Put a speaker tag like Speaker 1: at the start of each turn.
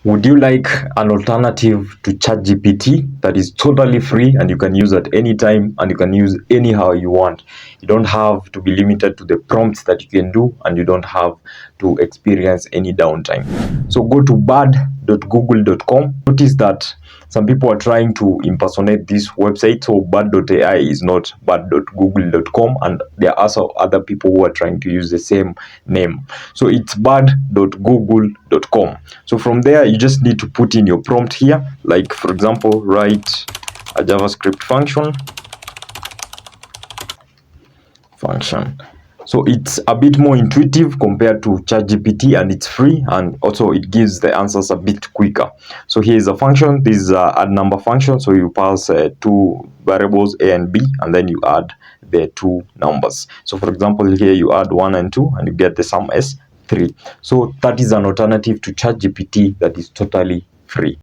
Speaker 1: Would you like an alternative to ChatGPT that is totally free and you can use at any time and you can use anyhow you want? You don't have to be limited to the prompts that you can do, and you don't have to experience any downtime. So go to bad.google.com. Notice that some people are trying to impersonate this website. So bad.ai is not bad.google.com, and there are also other people who are trying to use the same name. So it's bad.google.com. So from there, you just need to put in your prompt here. Like, for example, write a JavaScript function. So it's a bit more intuitive compared to ChatGPT, and it's free, and also it gives the answers a bit quicker. So here is a function. This is a add number function. So you pass two variables a and b, and then you add the two numbers. So for example, here you add 1 and 2 and you get the sum as 3. So that is an alternative to ChatGPT that is totally free.